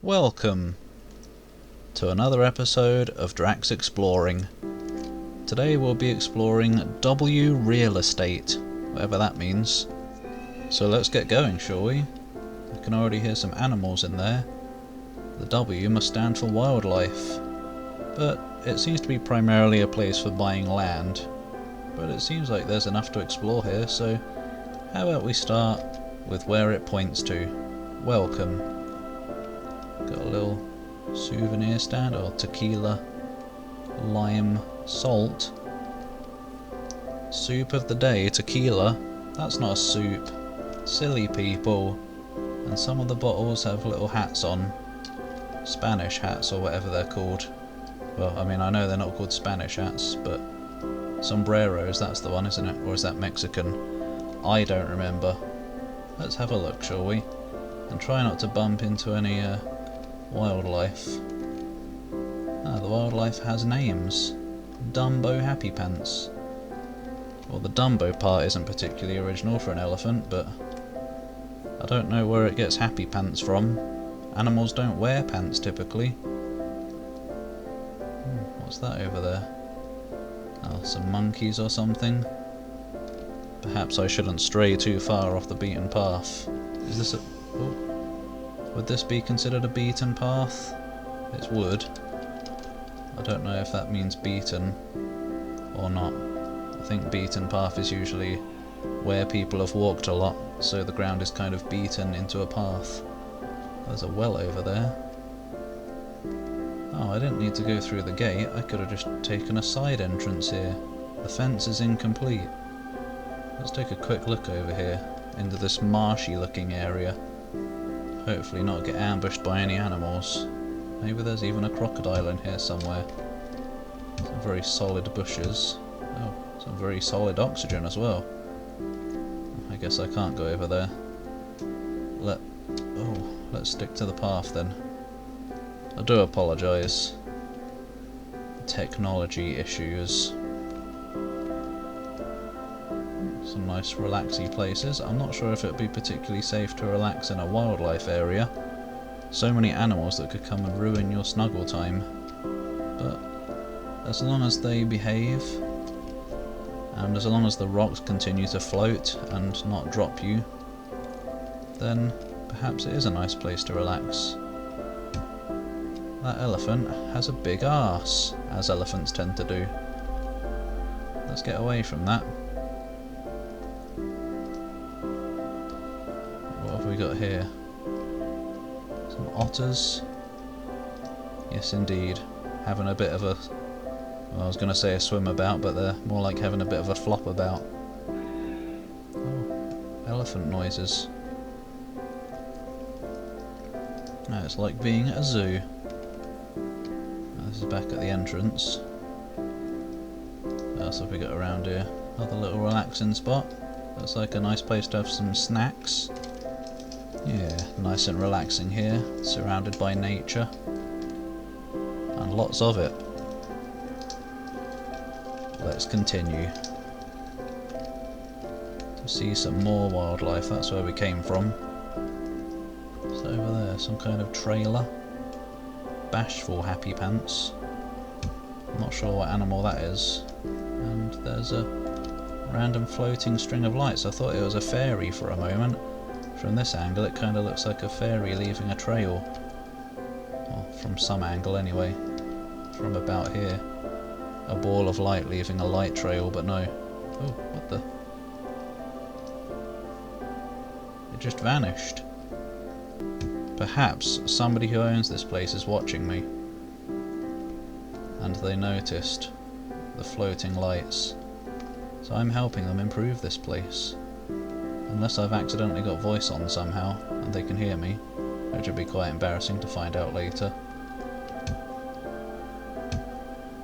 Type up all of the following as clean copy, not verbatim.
Welcome to another episode of Drak's Exploring. Today we'll be exploring W real estate, whatever that means. So let's get going, shall we? I can already hear some animals in there. The W must stand for wildlife, but it seems to be primarily a place for buying land. But it seems like there's enough to explore here, so how about we start with where it points to. Welcome. Got a little souvenir stand, or tequila, lime, salt. Soup of the day, tequila. That's not a soup. Silly people. And some of the bottles have little hats on. Spanish hats, or whatever they're called. Well, I mean, I know they're not called Spanish hats, but sombreros, that's the one, isn't it? Or is that Mexican? I don't remember. Let's have a look, shall we? And try not to bump into any wildlife. Ah, the wildlife has names. Dumbo Happy Pants. Well, the Dumbo part isn't particularly original for an elephant, but I don't know where it gets happy pants from. Animals don't wear pants typically. What's that over there? Oh, some monkeys or something. Perhaps I shouldn't stray too far off the beaten path. Is this a... Oh. Would this be considered a beaten path? It's wood. I don't know if that means beaten or not. I think beaten path is usually where people have walked a lot, so the ground is kind of beaten into a path. There's a well over there. Oh, I didn't need to go through the gate. I could have just taken a side entrance here. The fence is incomplete. Let's take a quick look over here into this marshy looking area. Hopefully not get ambushed by any animals. Maybe there's even a crocodile in here somewhere. Some very solid bushes. Oh, some very solid oxygen as well. I guess I can't go over there. Let's stick to the path then. I do apologise. Technology issues. Some nice relaxy places. I'm not sure if it would be particularly safe to relax in a wildlife area. So many animals that could come and ruin your snuggle time. But as long as they behave, and as long as the rocks continue to float and not drop you, then perhaps it is a nice place to relax. That elephant has a big arse, as elephants tend to do. Let's get away from that. What have we got here? Some otters. Yes, indeed. Having a bit of a... Well, I was going to say a swim about, but they're more like having a bit of a flop about. Oh, elephant noises. Now it's like being at a zoo. This is back at the entrance. What else have we got around here? Another little relaxing spot. Looks like a nice place to have some snacks. Yeah, nice and relaxing here, surrounded by nature. And lots of it. Let's continue. To see some more wildlife, that's where we came from. It's over there, some kind of trailer. Bashful Happy Pants. I'm not sure what animal that is. And there's a random floating string of lights. I thought it was a fairy for a moment. From this angle it kind of looks like a fairy leaving a trail. Well, from some angle anyway. From about here. A ball of light leaving a light trail, but no. Oh, what the... It just vanished. Perhaps somebody who owns this place is watching me, and they noticed the floating lights, so I'm helping them improve this place. Unless I've accidentally got voice on somehow, and they can hear me, which would be quite embarrassing to find out later.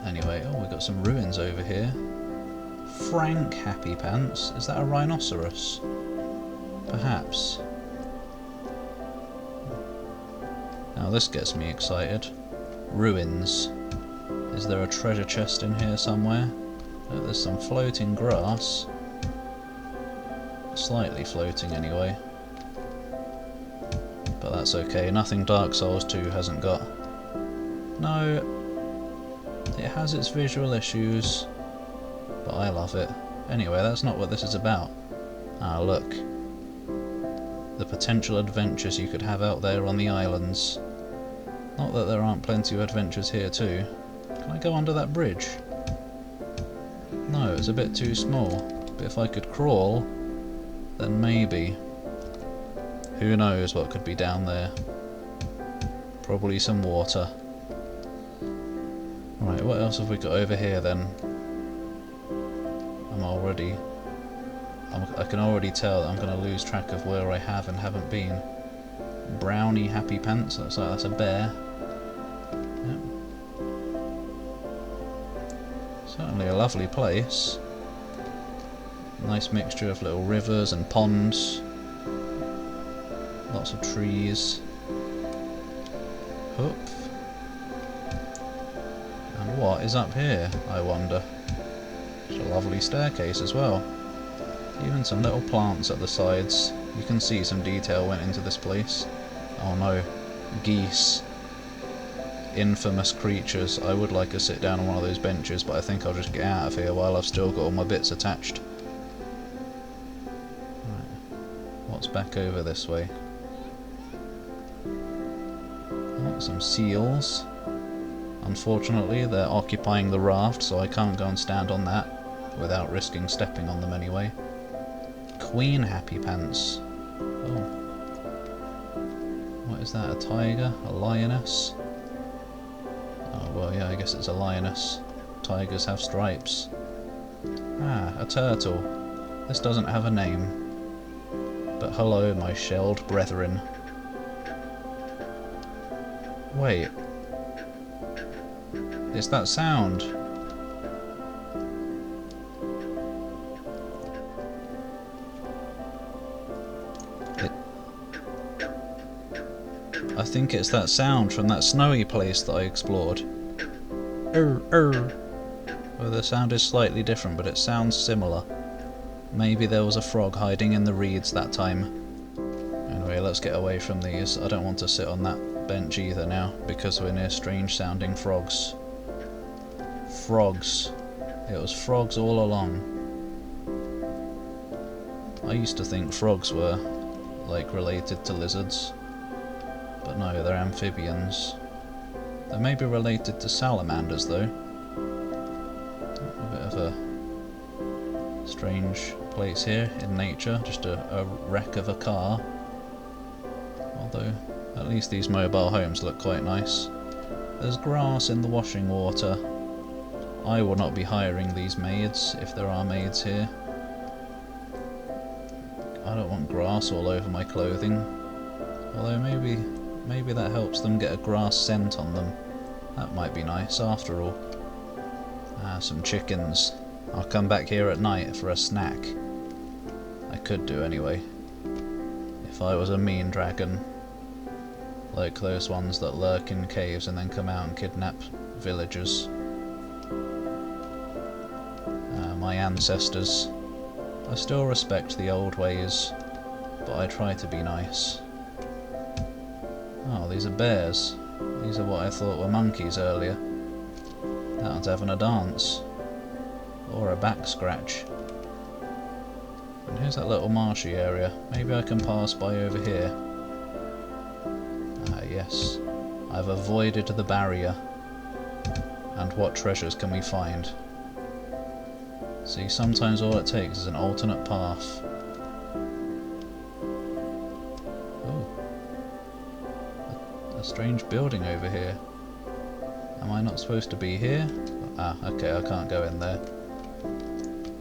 Anyway, oh, we've got some ruins over here. Frank Happy Pants, is that a rhinoceros? Perhaps. Now this gets me excited. Ruins. Is there a treasure chest in here somewhere? Oh, there's some floating grass. Slightly floating anyway. But That's okay, nothing Dark Souls 2 hasn't got. No, it has its visual issues, but I love it. Anyway, that's not what this is about. Ah, look. The potential adventures you could have out there on the islands. Not that there aren't plenty of adventures here too. Can I go under that bridge? No, it's a bit too small. But if I could crawl, then maybe. Who knows what could be down there. Probably some water. Right, what else have we got over here then? I can already tell that I'm going to lose track of where I have and haven't been. Brownie Happy Pants, looks like that's a bear. Yep. Certainly a lovely place. Nice mixture of little rivers and ponds. Lots of trees. Hoop. And what is up here, I wonder? It's a lovely staircase as well. Even some little plants at the sides. You can see some detail went into this place. Oh no, geese. Infamous creatures. I would like to sit down on one of those benches, but I think I'll just get out of here while I've still got all my bits attached. Right. What's back over this way? Oh, some seals. Unfortunately, they're occupying the raft, so I can't go and stand on that without risking stepping on them anyway. Queen Happy Pants. Oh. What is that? A tiger? A lioness? Oh, well, yeah, I guess it's a lioness. Tigers have stripes. Ah, a turtle. This doesn't have a name. But hello, my shelled brethren. Wait. It's that sound. I think it's that sound from that snowy place that I explored. Well, the sound is slightly different, but it sounds similar. Maybe there was a frog hiding in the reeds that time. Anyway, let's get away from these. I don't want to sit on that bench either now, because we're near strange sounding frogs. Frogs. It was frogs all along. I used to think frogs were, like, related to lizards. But no, they're amphibians. They may be related to salamanders though. A bit of a strange place here in nature, just a wreck of a car. Although, at least these mobile homes look quite nice. There's grass in the washing water. I will not be hiring these maids, if there are maids here. I don't want grass all over my clothing. Although maybe that helps them get a grass scent on them. That might be nice after all. Ah, some chickens. I'll come back here at night for a snack. I could do anyway. If I was a mean dragon. Like those ones that lurk in caves and then come out and kidnap villagers. My ancestors. I still respect the old ways, but I try to be nice. Oh, these are bears. These are what I thought were monkeys earlier. That one's having a dance. Or a back scratch. And here's that little marshy area. Maybe I can pass by over here. Ah, yes. I've avoided the barrier. And what treasures can we find? See, sometimes all it takes is an alternate path. A strange building over here. Am I not supposed to be here? Ah, okay, I can't go in there.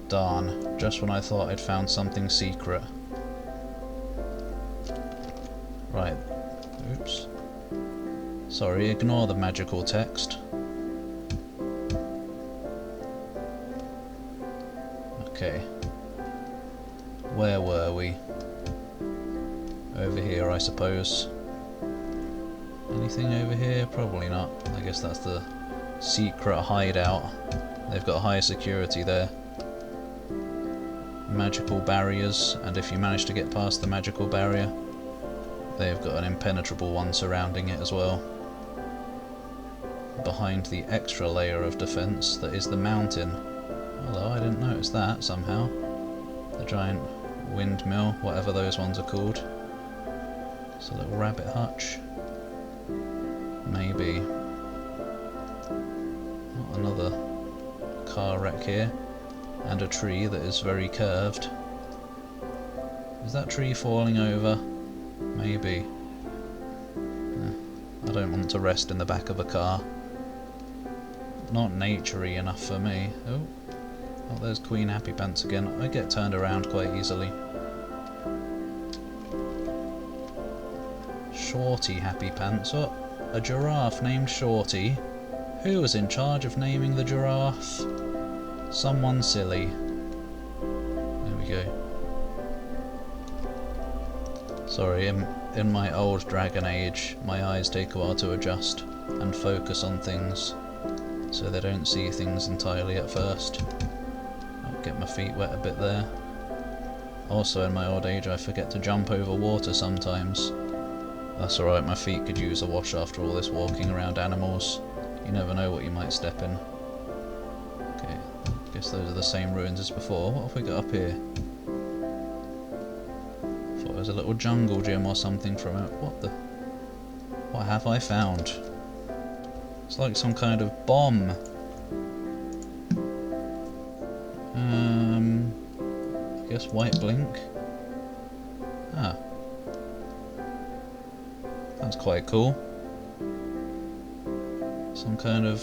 Darn, just when I thought I'd found something secret. Right. Oops. Sorry, ignore the magical text. Okay. Where were we? Over here, I suppose. Anything over here? Probably not. I guess that's the secret hideout. They've got high security there. Magical barriers, and if you manage to get past the magical barrier, they've got an impenetrable one surrounding it as well. Behind the extra layer of defence that is the mountain. Hello, I didn't notice that somehow. The giant windmill, whatever those ones are called. It's a little rabbit hutch. Maybe. Oh, another car wreck here. And a tree that is very curved. Is that tree falling over? Maybe. I don't want to rest in the back of a car. Not naturey enough for me. Oh, there's Queen Happy Pants again. I get turned around quite easily. Shorty Happy Pants. Oh, a giraffe named Shorty. Who was in charge of naming the giraffe? Someone silly. There we go. Sorry, in my old Dragon Age, my eyes take a while to adjust and focus on things, so they don't see things entirely at first. I'll get my feet wet a bit there. Also, in my old age, I forget to jump over water sometimes. That's alright, my feet could use a wash after all this walking around animals. You never know what you might step in. Okay, guess those are the same ruins as before. What have we got up here? Thought it was a little jungle gym or something from it. What have I found? It's like some kind of bomb. I guess white blink. Ah. That's quite cool. Some kind of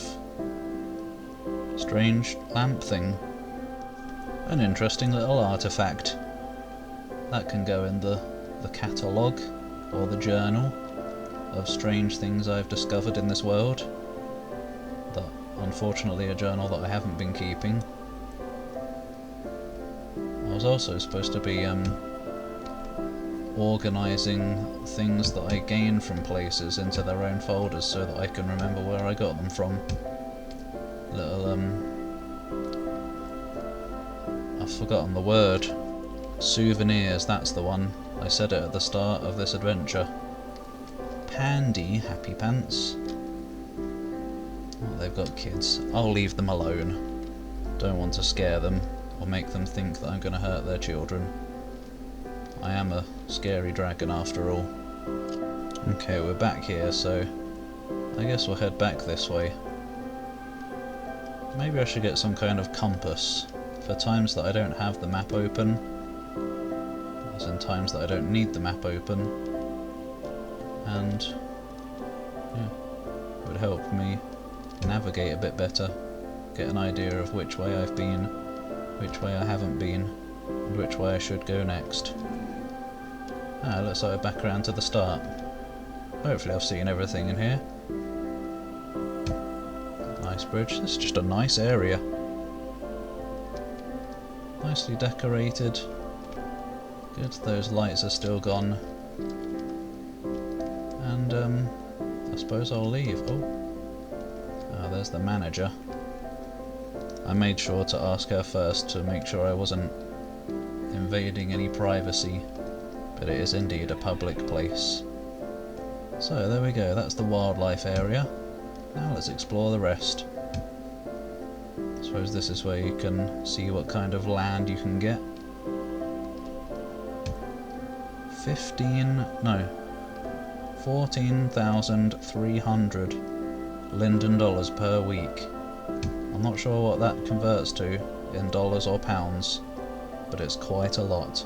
strange lamp thing. An interesting little artifact. That can go in the catalogue or the journal of strange things I've discovered in this world. That, unfortunately, a journal that I haven't been keeping. I was also supposed to be organising things that I gain from places into their own folders so that I can remember where I got them from. Little I've forgotten the word. Souvenirs, that's the one. I said it at the start of this adventure. Pandy Happy Pants. Oh, they've got kids. I'll leave them alone. Don't want to scare them or make them think that I'm going to hurt their children. I am a scary dragon after all. Okay, we're back here, so I guess we'll head back this way. Maybe I should get some kind of compass for times that I don't have the map open, as in times that I don't need the map open, and yeah, it would help me navigate a bit better, get an idea of which way I've been, which way I haven't been, and which way I should go next. Ah, looks like we're back around to the start. Hopefully I've seen everything in here. Nice bridge. This is just a nice area. Nicely decorated. Good, those lights are still gone. And I suppose I'll leave. Oh, there's the manager. I made sure to ask her first to make sure I wasn't invading any privacy. But it is indeed a public place. So there we go, that's the wildlife area. Now let's explore the rest. I suppose this is where you can see what kind of land you can get. 14,300 Linden dollars per week. I'm not sure what that converts to in dollars or pounds, but it's quite a lot.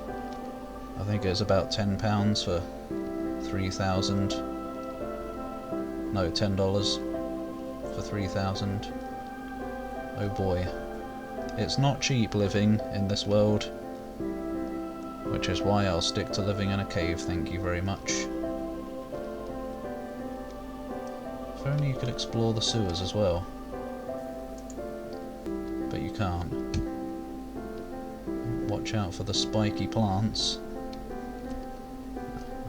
I think it's about £10 for 3,000. No, $10 for 3,000. Oh boy. It's not cheap living in this world, which is why I'll stick to living in a cave, thank you very much. If only you could explore the sewers as well. But you can't. Watch out for the spiky plants.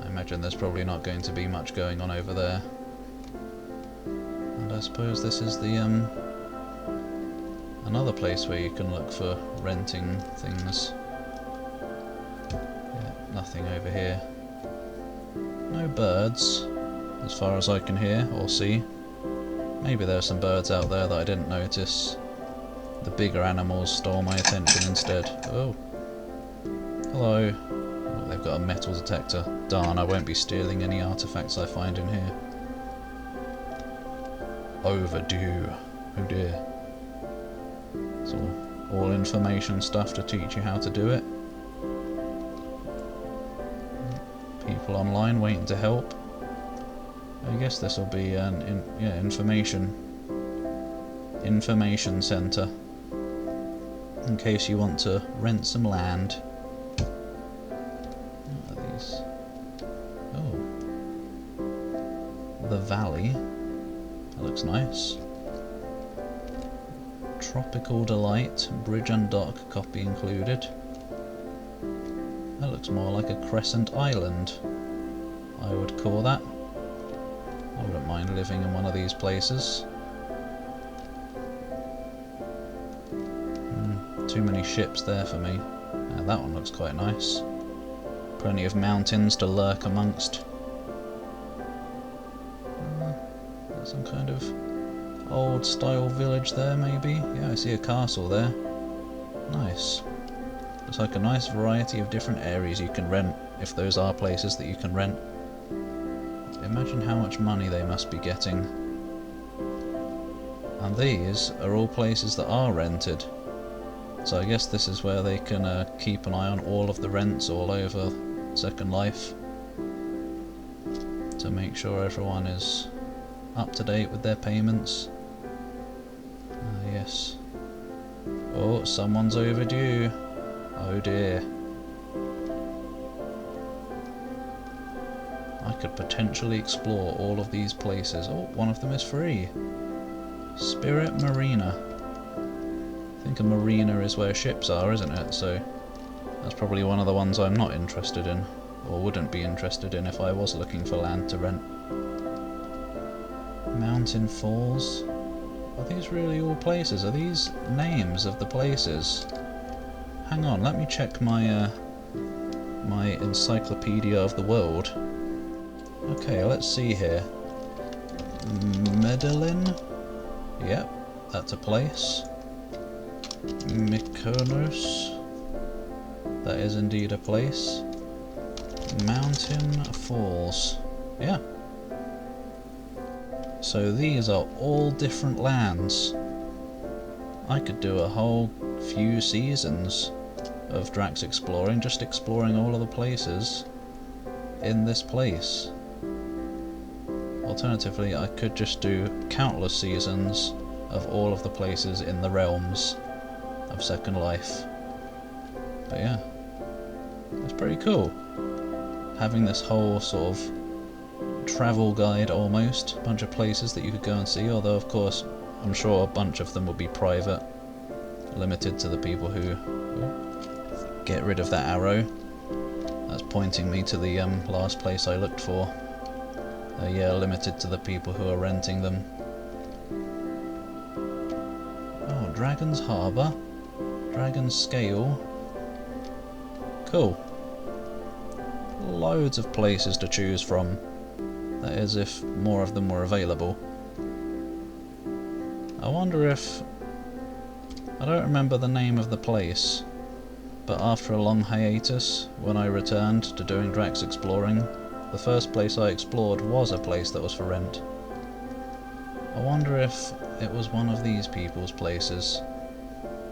I imagine there's probably not going to be much going on over there. And I suppose this is the another place where you can look for renting things. Yeah, nothing over here. No birds, as far as I can hear or see. Maybe there are some birds out there that I didn't notice. The bigger animals stole my attention instead. Oh. Hello. Oh, they've got a metal detector. Darn, I won't be stealing any artifacts I find in here. Overdue. Oh dear. It's all information stuff to teach you how to do it. People online waiting to help. I guess this will be an information centre in case you want to rent some land. What are these? Oh, the valley. That looks nice. Tropical Delight, bridge and dock, copy included. That looks more like a crescent island, I would call that. I wouldn't mind living in one of these places. Too many ships there for me. That one looks quite nice. Plenty of mountains to lurk amongst. Some kind of old style village there maybe. Yeah, I see a castle there. Nice. Looks like a nice variety of different areas you can rent, if those are places that you can rent. Imagine how much money they must be getting. And these are all places that are rented. So I guess this is where they can keep an eye on all of the rents all over Second Life, to make sure everyone is up to date with their payments. Yes. Oh, someone's overdue. Oh dear. I could potentially explore all of these places. Oh, one of them is free. Spirit Marina. I think a marina is where ships are, isn't it? So that's probably one of the ones I'm not interested in, or wouldn't be interested in if I was looking for land to rent. Mountain Falls. Are these really all places? Are these names of the places? Hang on, let me check my my encyclopedia of the world. Okay, let's see here. Medellin. Yep, that's a place. Mykonos. That is indeed a place. Mountain Falls. Yeah. So these are all different lands. I could do a whole few seasons of Drak's exploring, just exploring all of the places in this place. Alternatively, I could just do countless seasons of all of the places in the realms of Second Life. But yeah, it's pretty cool having this whole sort of travel guide almost, a bunch of places that you could go and see, although of course I'm sure a bunch of them would be private, limited to the people who... Oh, get rid of that arrow. That's pointing me to the last place I looked for. Yeah, limited to the people who are renting them. Oh, Dragon's Harbour. Dragon's Scale. Cool. Loads of places to choose from. That is, if more of them were available. I wonder if... I don't remember the name of the place, but after a long hiatus, when I returned to doing Drak's exploring, the first place I explored was a place that was for rent. I wonder if it was one of these people's places.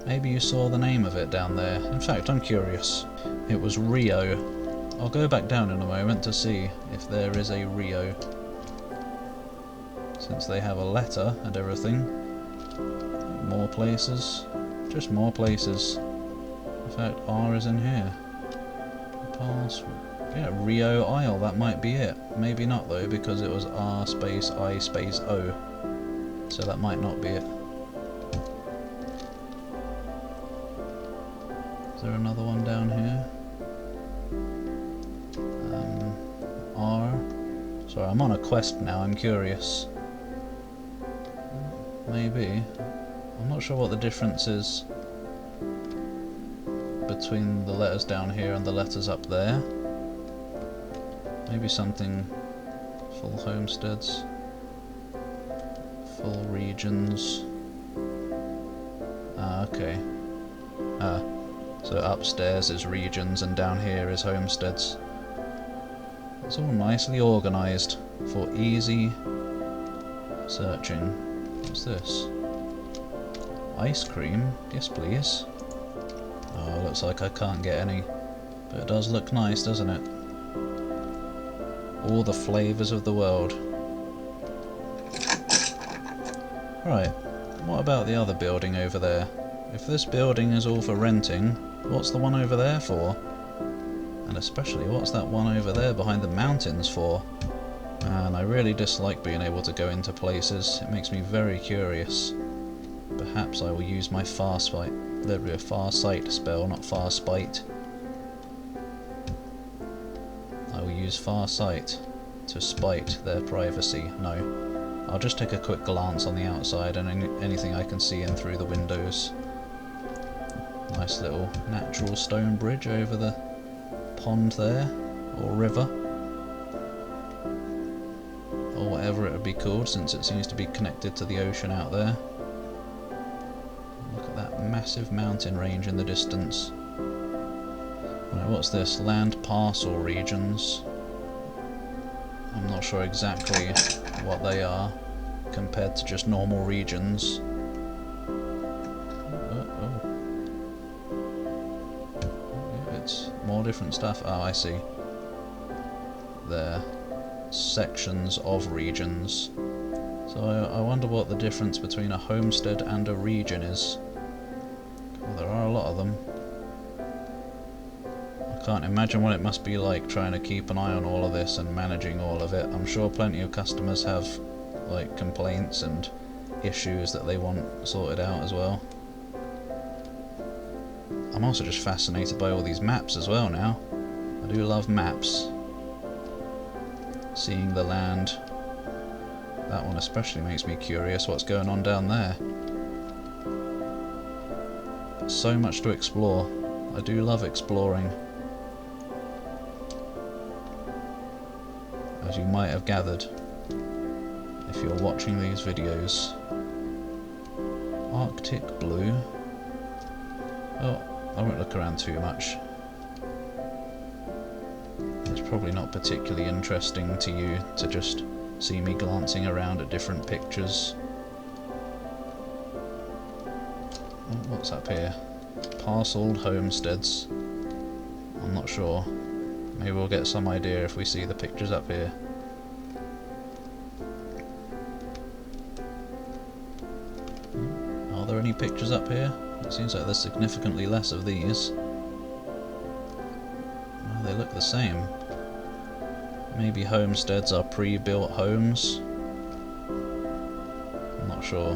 Maybe you saw the name of it down there. In fact, I'm curious. It was Rio. I'll go back down in a moment to see if there is a Rio. Since they have a letter and everything. More places. Just more places. In fact, R is in here. Pass. Yeah, Rio Isle, that might be it. Maybe not though, because it was R space I space O. So that might not be it. Is there another one down here? R. Sorry, I'm on a quest now, I'm curious. Maybe. I'm not sure what the difference is between the letters down here and the letters up there. Maybe something... full homesteads. Full regions. Ah, okay. Ah, so upstairs is regions and down here is homesteads. It's all nicely organised for easy searching. What's this? Ice cream? Yes please. Oh, looks like I can't get any. But it does look nice, doesn't it? All the flavours of the world. Right, what about the other building over there? If this building is all for renting, what's the one over there for? And especially, what's that one over there behind the mountains for? Man, I really dislike being able to go into places. It makes me very curious. Perhaps I will use my farsight. There'd be a farsight spell, not farspite. I will use farsight to spite their privacy. No. I'll just take a quick glance on the outside and anything I can see in through the windows. Nice little natural stone bridge over the pond there, or river, or whatever it would be called, since it seems to be connected to the ocean out there. Look at that massive mountain range in the distance. Right, what's this? Land parcel regions. I'm not sure exactly what they are compared to just normal regions. It's more different stuff. Oh, I see. They're sections of regions. So I wonder what the difference between a homestead and a region is. Well, there are a lot of them. I can't imagine what it must be like trying to keep an eye on all of this and managing all of it. I'm sure plenty of customers have like complaints and issues that they want sorted out as well. I'm also just fascinated by all these maps as well now. I do love maps. Seeing the land. That one especially makes me curious what's going on down there. So much to explore. I do love exploring. As you might have gathered, if you're watching these videos. Arctic blue. Oh, I won't look around too much. It's probably not particularly interesting to you to just see me glancing around at different pictures. Oh, what's up here? Parcelled homesteads. I'm not sure. Maybe we'll get some idea if we see the pictures up here. Are there any pictures up here? It seems like there's significantly less of these. Oh, they look the same. Maybe homesteads are pre-built homes? I'm not sure.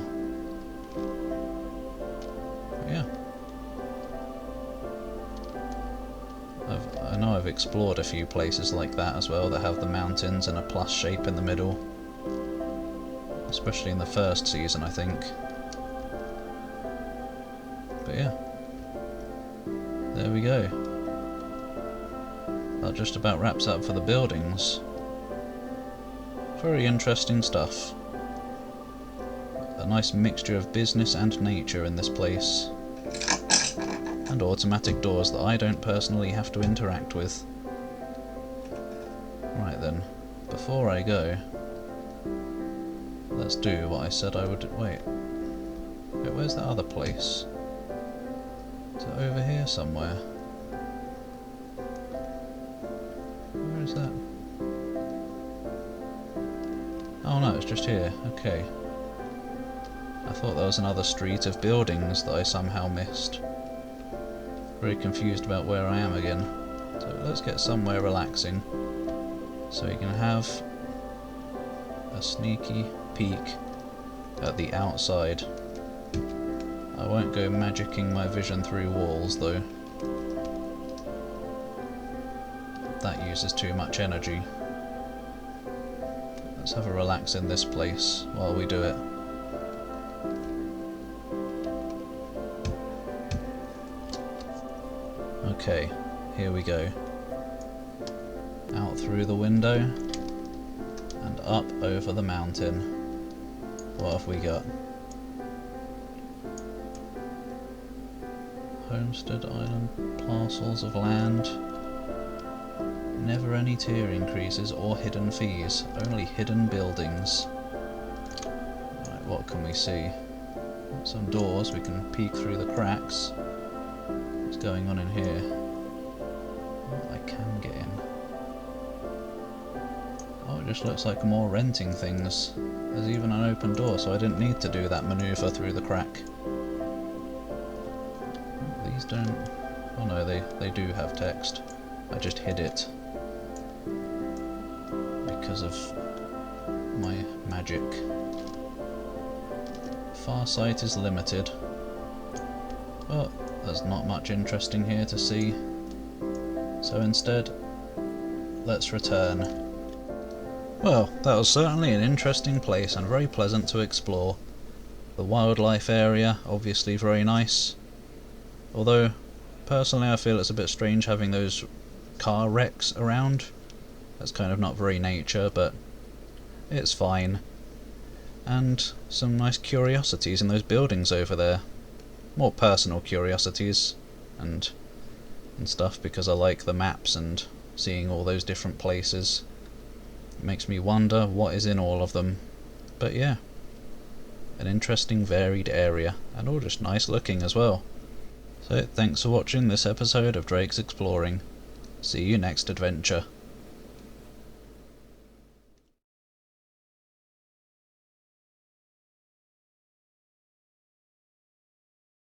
But yeah. I know I've explored a few places like that as well that have the mountains and a plus shape in the middle. Especially in the first season, I think. But yeah. There we go. That just about wraps up for the buildings. Very interesting stuff. A nice mixture of business and nature in this place. And automatic doors that I don't personally have to interact with. Right then, before I go, let's do what I said I would do. Wait, where's that other place? Is it over here somewhere? Where is that? Oh no, it's just here. Okay. I thought there was another street of buildings that I somehow missed. Very confused about where I am again. So let's get somewhere relaxing. So you can have a sneaky peek at the outside. I won't go magicking my vision through walls though. That uses too much energy. Let's have a relax in this place while we do it. Okay, here we go. Out through the window and up over the mountain. What have we got? Homestead Island, parcels of land. Never any tier increases or hidden fees, only hidden buildings. Right, what can we see? Some doors, we can peek through the cracks. What's going on in here? Oh, I can get in. Oh, it just looks like more renting things. There's even an open door, so I didn't need to do that manoeuvre through the crack. These don't... oh no, they do have text. I just hid it because of my magic. Farsight is limited. But there's not much interesting here to see. So instead, let's return. Well, that was certainly an interesting place and very pleasant to explore. The wildlife area, obviously very nice. Although, personally I feel it's a bit strange having those car wrecks around. That's kind of not very nature, but it's fine. And some nice curiosities in those buildings over there. More personal curiosities and stuff, because I like the maps and seeing all those different places. It makes me wonder what is in all of them. But yeah, an interesting varied area, and all just nice looking as well. So thanks for watching this episode of Drake's Exploring. See you next adventure.